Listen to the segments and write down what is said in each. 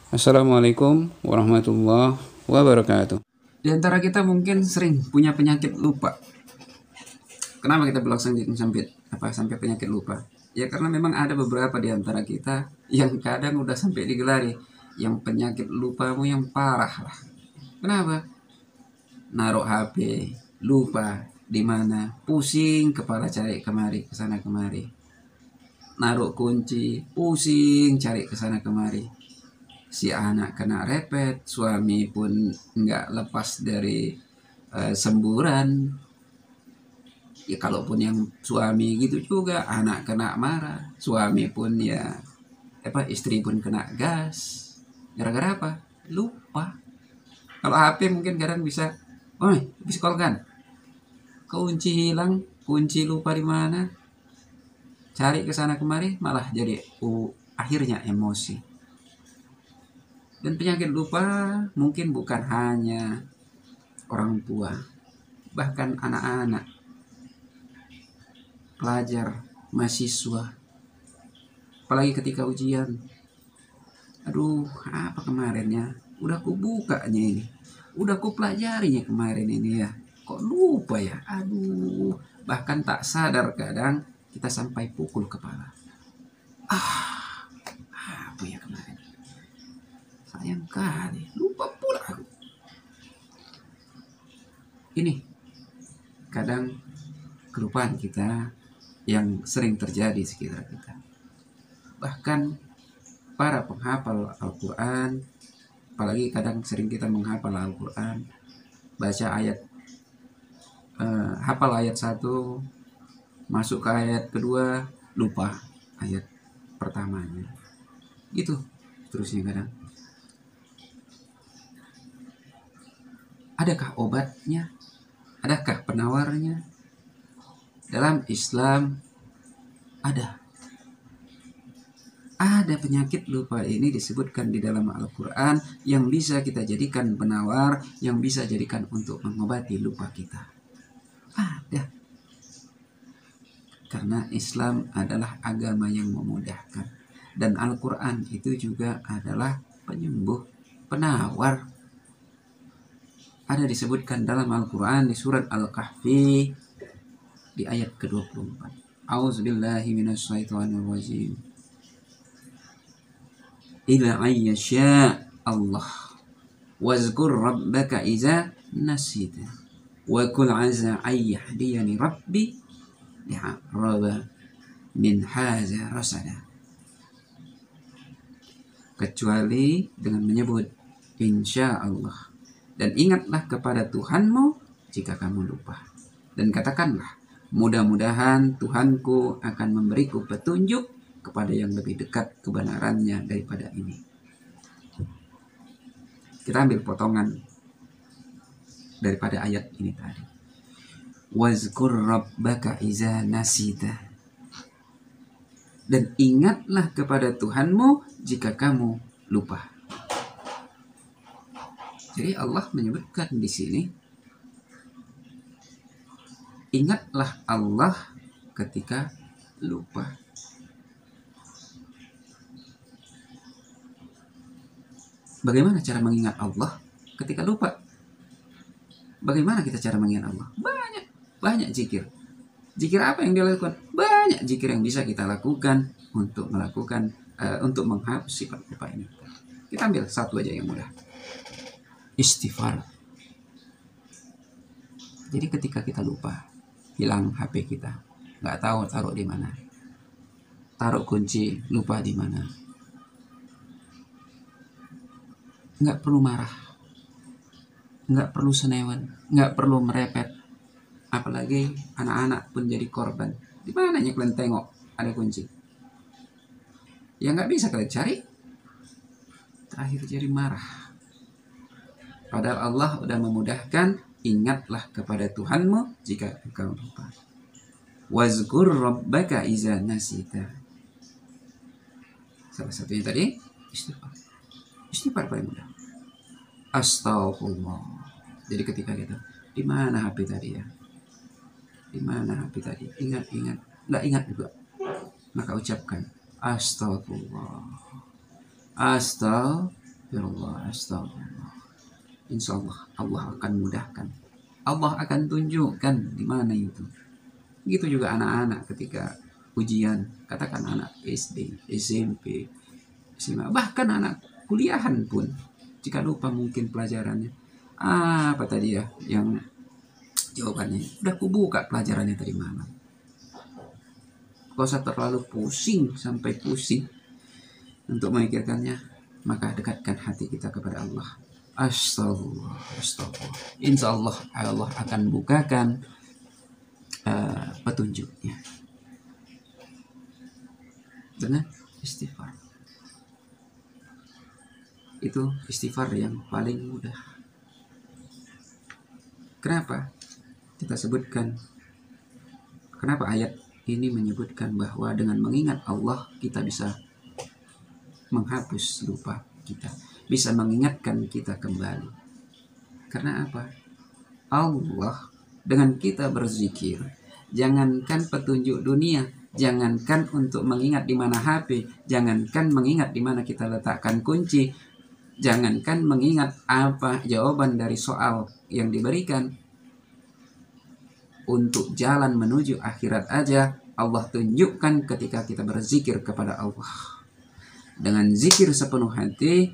Assalamualaikum warahmatullahi wabarakatuh. Di antara kita mungkin sering punya penyakit lupa. Kenapa kita bilang sampai penyakit lupa? Ya karena memang ada beberapa di antara kita yang kadang udah sampai digelari yang penyakit lupamu yang parah lah. Kenapa? Naruh HP, lupa di mana, pusing kepala cari kemari, kesana kemari. Naruh kunci, pusing cari kesana kemari. Si anak kena repet, suami pun nggak lepas dari semburan. Ya kalaupun yang suami gitu juga, anak kena marah, suami pun ya istri pun kena gas. Gara-gara apa? Lupa. Kalau HP mungkin kadang bisa, habis call kan, kunci hilang, kunci lupa di mana, cari ke sana kemari, malah jadi akhirnya emosi. Dan penyakit lupa mungkin bukan hanya orang tua, bahkan anak-anak, pelajar, mahasiswa. Apalagi ketika ujian. Aduh, apa kemarinnya? Udah kubukanya ini. Udah kupelajarinya kemarin ini ya. Kok lupa ya? Aduh, bahkan tak sadar kadang kita sampai pukul kepala. Apa ya kemarin? Sayang kali, lupa pula aku. Ini kadang kelupaan kita yang sering terjadi di sekitar kita. Bahkan para penghafal Al-Quran, apalagi kadang sering kita menghafal Al-Quran, baca ayat, hafal ayat 1, masuk ke ayat kedua, lupa ayat pertamanya. Gitu terusnya kadang. Adakah obatnya? Adakah penawarnya? Dalam Islam ada. Ada penyakit lupa ini disebutkan di dalam Al-Quran yang bisa kita jadikan penawar, yang bisa jadikan untuk mengobati lupa kita. Ada. Karena Islam adalah agama yang memudahkan. Dan Al-Quran itu juga adalah penyembuh, penawar. Ada disebutkan dalam Al-Quran di surat Al-Kahfi di ayat ke-24. A'udzubillahi minasyaitonirrajim. Ila ayyasha Allah wazkur rabbaka iza nasita wa kul aza ayyahdiyani rabbi li'araba min haza rasada. Kecuali dengan menyebut insya Allah, dan ingatlah kepada Tuhanmu jika kamu lupa, dan katakanlah mudah-mudahan Tuhanku akan memberiku petunjuk kepada yang lebih dekat kebenarannya daripada ini. Kita ambil potongan daripada ayat ini tadi. Wazkur rabbaka iza nasita. Dan ingatlah kepada Tuhanmu jika kamu lupa. Jadi Allah menyebutkan di sini, ingatlah Allah ketika lupa. Bagaimana cara mengingat Allah ketika lupa? Bagaimana kita cara mengingat Allah? Banyak zikir. Zikir apa yang dia lakukan? Banyak zikir yang bisa kita lakukan untuk menghapus sifat lupa ini. Kita ambil satu aja yang mudah. Istighfar. Jadi ketika kita lupa, hilang HP kita, nggak tahu taruh di mana, taruh kunci, lupa di mana, nggak perlu marah, nggak perlu senewan, nggak perlu merepet. Apalagi anak-anak pun jadi korban. Di mananya kalian tengok ada kunci? Ya nggak bisa kalian cari. Terakhir jadi marah. Padahal Allah udah memudahkan. Ingatlah kepada Tuhanmu jika engkau lupa. Wazkur rabbaka iza nasita. Salah satunya tadi istighfar. Istighfar paling mudah. Astaghfirullah. Jadi ketika kita, di mana HP tadi ya? Di mana HP tadi? Ingat. Nggak ingat juga. Maka ucapkan astagfirullah. Astagfirullah. astagfirullah, astagfirullah. Insya Allah, Allah akan mudahkan. Allah akan tunjukkan di mana itu. Begitu juga anak-anak ketika ujian, katakan anak SD, SMP, SMA, bahkan anak kuliahan pun, jika lupa mungkin pelajarannya, apa tadi ya yang jawabannya, udah kubuka pelajarannya tadi malam. Gak usah terlalu pusing sampai pusing untuk memikirkannya, maka dekatkan hati kita kepada Allah. Astagfirullah, astagfirullah. Insya Allah, Allah akan bukakan petunjuknya dengan istighfar. Itu istighfar yang paling mudah. Kenapa kita sebutkan? Kenapa ayat ini menyebutkan bahwa dengan mengingat Allah kita bisa menghapus lupa kita, bisa mengingatkan kita kembali. Karena apa? Allah dengan kita berzikir, jangankan petunjuk dunia, jangankan untuk mengingat di mana HP, jangankan mengingat di mana kita letakkan kunci, jangankan mengingat apa jawaban dari soal yang diberikan, untuk jalan menuju akhirat aja Allah tunjukkan ketika kita berzikir kepada Allah. Dengan zikir sepenuh hati,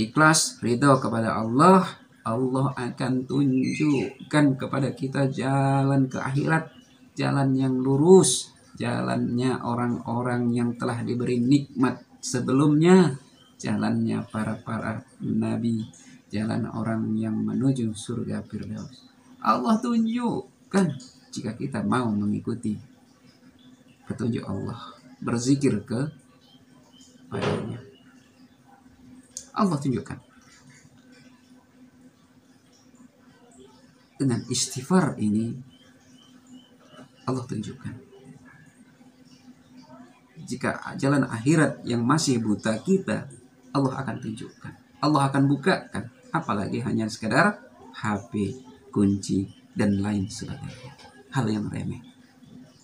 ikhlas, ridho kepada Allah, Allah akan tunjukkan kepada kita jalan ke akhirat, jalan yang lurus, jalannya orang-orang yang telah diberi nikmat sebelumnya, jalannya para nabi, jalan orang yang menuju surga Firdaus. Allah tunjukkan jika kita mau mengikuti petunjuk Allah, berzikir kepadanya. Allah tunjukkan. Dengan istighfar ini Allah tunjukkan. Jika jalan akhirat yang masih buta kita, Allah akan tunjukkan. Allah akan bukakan. Apalagi hanya sekedar HP, kunci, dan lain sebagainya. Hal yang remeh.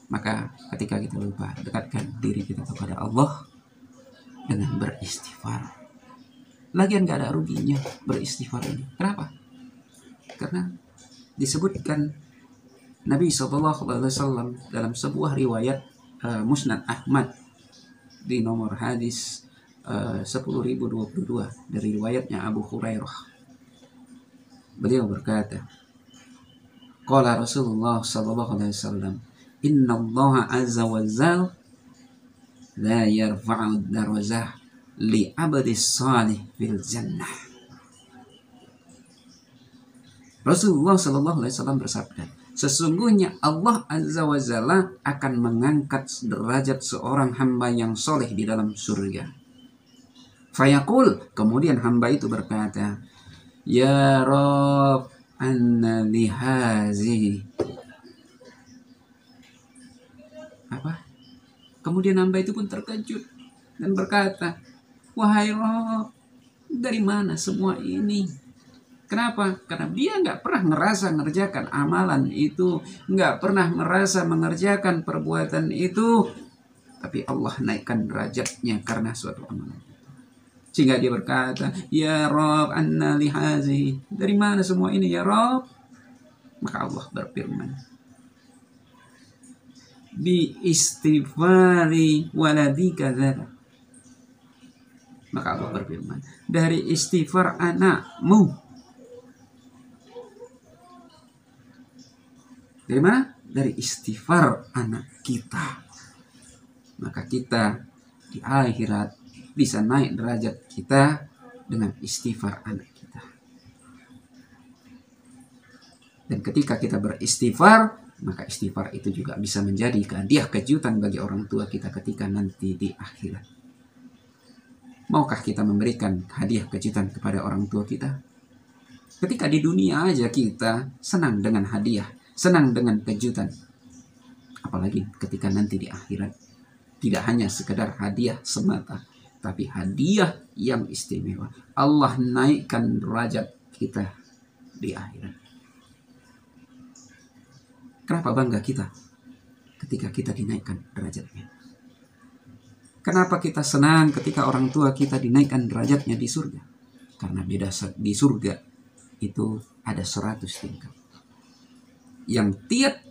Maka ketika kita lupa, dekatkan diri kita kepada Allah dengan beristighfar. Lagian gak ada ruginya beristighfar ini. Kenapa? Karena disebutkan Nabi SAW dalam sebuah riwayat Musnad Ahmad di nomor hadis 10.022 dari riwayatnya Abu Hurairah. Beliau berkata, qala Rasulullah SAW, Inna Allah azza wa jal la yarfa'u darajah li abdis salih fil jannah. Rasulullah SAW bersabda, sesungguhnya Allah azza wa jalla akan mengangkat derajat seorang hamba yang soleh di dalam surga. Fayaqul, kemudian hamba itu berkata, Ya Rabb, anna lihazi. Apa? Kemudian hamba itu pun terkejut dan berkata, wahai Rabb, dari mana semua ini? Kenapa? Karena dia nggak pernah ngerasa mengerjakan amalan itu, nggak pernah merasa mengerjakan perbuatan itu, tapi Allah naikkan derajatnya karena suatu amalan. Sehingga dia berkata, Ya Rabb, anna lihazi. Dari mana semua ini ya Rabb? Maka Allah berfirman, bi istighfari waladika dzaka. Maka Allah berfirman, dari istighfar anakmu. Dari mana? Dari istighfar anak kita. Maka kita di akhirat bisa naik derajat kita dengan istighfar anak kita. Dan ketika kita beristighfar, maka istighfar itu juga bisa menjadi hadiah kejutan bagi orang tua kita ketika nanti di akhirat. Maukah kita memberikan hadiah kejutan kepada orang tua kita? Ketika di dunia aja kita senang dengan hadiah, senang dengan kejutan. Apalagi ketika nanti di akhirat. Tidak hanya sekedar hadiah semata, tapi hadiah yang istimewa. Allah naikkan derajat kita di akhirat. Kenapa bangga kita ketika kita dinaikkan derajatnya? Kenapa kita senang ketika orang tua kita dinaikkan derajatnya di surga? Karena beda di surga itu ada 100 tingkat. Yang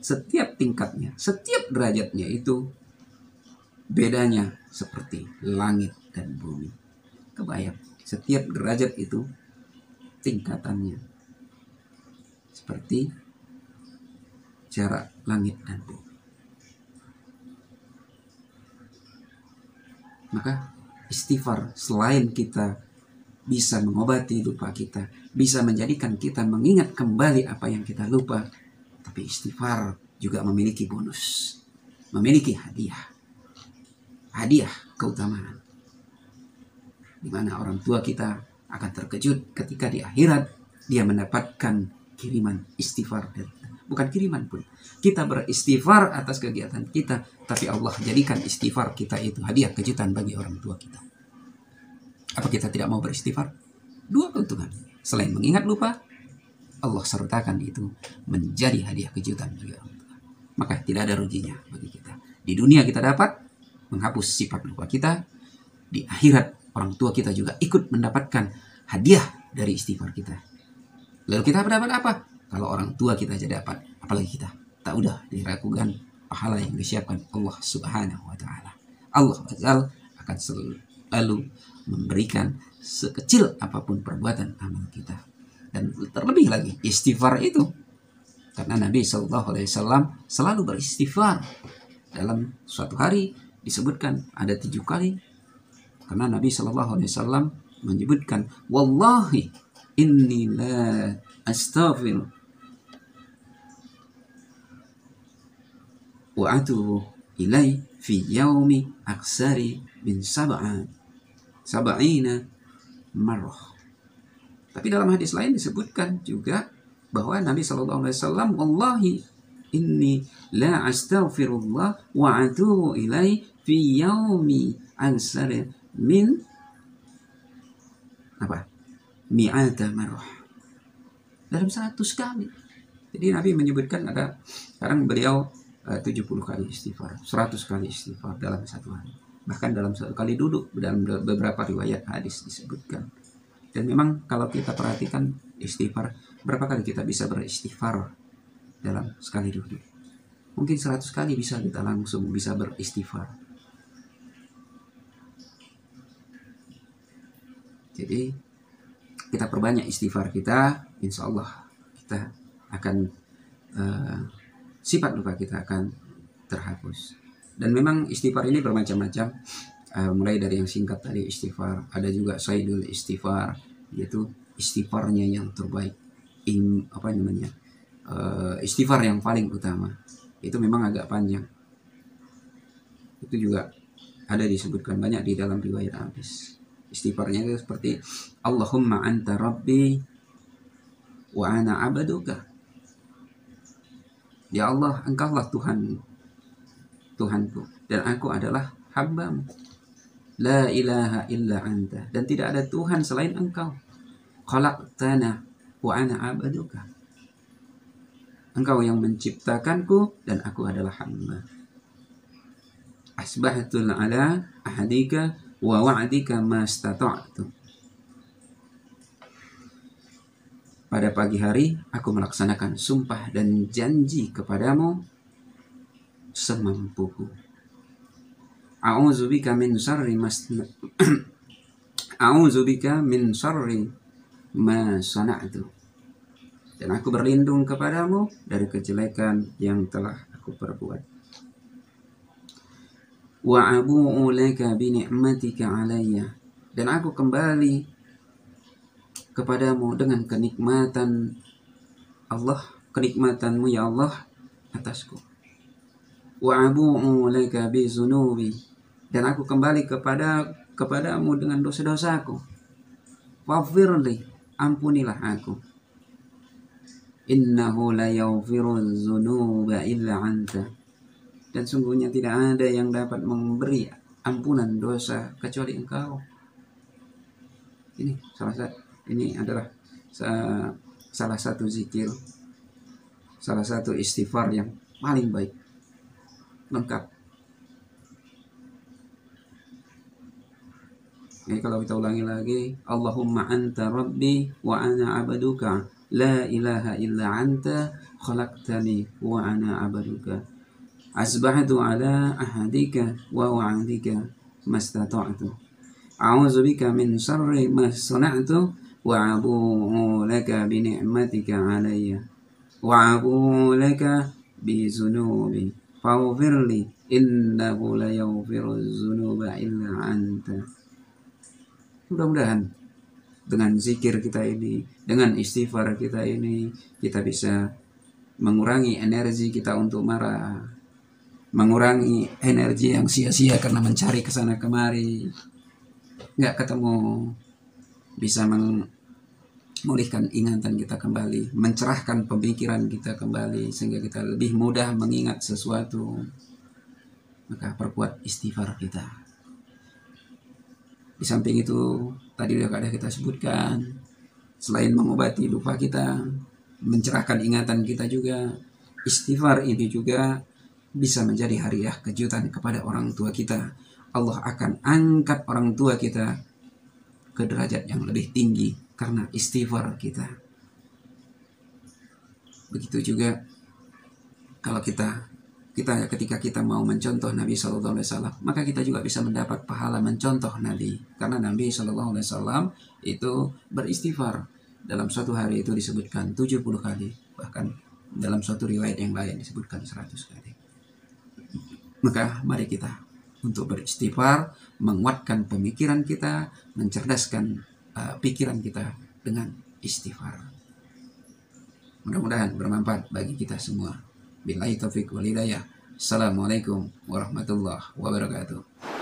setiap tingkatnya, setiap derajatnya itu bedanya seperti langit dan bumi. Kebayang, setiap derajat itu tingkatannya seperti jarak langit dan bumi. Maka istighfar selain kita bisa mengobati lupa kita, bisa menjadikan kita mengingat kembali apa yang kita lupa, tapi istighfar juga memiliki bonus, memiliki hadiah keutamaan, di mana orang tua kita akan terkejut ketika di akhirat dia mendapatkan kiriman istighfar. Bukan kiriman pun, kita beristighfar atas kegiatan kita, tapi Allah jadikan istighfar kita itu hadiah kejutan bagi orang tua kita. Apa kita tidak mau beristighfar? Dua keuntungan. Selain mengingat lupa, Allah sertakan itu menjadi hadiah kejutan bagi orang tua. Maka tidak ada ruginya bagi kita. Di dunia kita dapat menghapus sifat lupa kita. Di akhirat orang tua kita juga ikut mendapatkan hadiah dari istighfar kita. Lalu kita dapat apa? Kalau orang tua kita aja dapat, apalagi kita. Tak udah diragukan pahala yang disiapkan Allah Subhanahu wa Ta'ala. Allah Azza akan selalu memberikan sekecil apapun perbuatan amal kita. Dan terlebih lagi istighfar itu, karena Nabi SAW selalu beristighfar. Dalam suatu hari disebutkan ada 7 kali, karena Nabi SAW menyebutkan, wallahi inni la astaghfir wa atubu ilai fi yaumi aksari min sab'ina marrah. Tapi dalam hadis lain disebutkan juga bahwa Nabi SAW, wallahi inni la astaghfirullah wa atubu ilai fi yaumi aksari min mi'ata marrah. Dalam 100 kali. Jadi Nabi menyebutkan ada, sekarang beliau 70 kali istighfar, 100 kali istighfar dalam satu hari. Bahkan dalam satu kali duduk, dalam beberapa riwayat hadis disebutkan. Dan memang kalau kita perhatikan istighfar, berapa kali kita bisa beristighfar dalam sekali duduk? Mungkin 100 kali bisa kita langsung bisa beristighfar. Jadi kita perbanyak istighfar kita, insya Allah kita akan sifat lupa kita akan terhapus. Dan memang istighfar ini bermacam-macam, mulai dari yang singkat tadi istighfar, ada juga sayyidul istighfar, yaitu istighfarnya yang terbaik, istighfar yang paling utama. Itu memang agak panjang, itu juga ada disebutkan banyak di dalam riwayat hadis. Istighfarnya itu seperti Allahumma anta rabbi wa ana abduka. Ya Allah, engkaulah Tuhanku dan aku adalah hambamu. La ilaha illa anta, dan tidak ada Tuhan selain engkau. Khalaqtana wa ana abduka. Engkau yang menciptakanku dan aku adalah hamba. Asbahtul ala ahadika wa wa'dika mastata'tu. Pada pagi hari aku melaksanakan sumpah dan janji kepadamu semampuku. A'udzubika min syarri ma sana'tu. Dan aku berlindung kepadamu dari kejelekan yang telah aku perbuat. Wa abu'u laka bi ni'matika 'alayya. Dan aku kembali kepadamu dengan kenikmatan Allah, kenikmatanmu ya Allah atasku. Wa abu'u laka bi zunubi. Dan aku kembali kepadamu dengan dosa-dosaku. Waghfirli, ampunilah aku. Innahu la yaghfiru dzunuba illa anta. Dan sungguhnya tidak ada yang dapat memberi ampunan dosa kecuali engkau. Ini adalah salah satu zikir, salah satu istighfar yang paling baik, lengkap. Jadi kalau kita ulangi lagi, Allahumma anta rabbi wa ana abaduka, la ilaha illa anta khalaqtani wa ana abaduka, asbahtu ala ahadika wa wa'adika mastata'tu, a'udzu bika min syarri ma sana'tu wa abu'u laka bi ni'matika alayya wa abu'u laka bi zunubi faghfirli innahu la yaghfiru dzunuba illa anta. Mudah-mudahan dengan zikir kita ini, dengan istighfar kita ini, kita bisa mengurangi energi kita untuk marah, mengurangi energi yang sia-sia karena mencari kesana kemari, nggak ketemu, bisa memulihkan ingatan kita kembali, mencerahkan pemikiran kita kembali, sehingga kita lebih mudah mengingat sesuatu. Maka perkuat istighfar kita. Di samping itu, tadi sudah kita sebutkan, selain mengobati lupa kita, mencerahkan ingatan kita juga, istighfar ini juga bisa menjadi hadiah kejutan kepada orang tua kita. Allah akan angkat orang tua kita ke derajat yang lebih tinggi karena istighfar kita. Begitu juga kalau ketika kita mau mencontoh Nabi Shallallahu Alaihi Wasallam, maka kita juga bisa mendapat pahala mencontoh Nabi, karena Nabi Shallallahu Alaihi Wasallam itu beristighfar dalam suatu hari itu disebutkan 70 kali, bahkan dalam suatu riwayat yang lain disebutkan 100 kali. Maka mari kita untuk beristighfar, menguatkan pemikiran kita, mencerdaskan pikiran kita dengan istighfar. Mudah-mudahan bermanfaat bagi kita semua. Billahi taufiq wal hidayah. Assalamualaikum warahmatullahi wabarakatuh.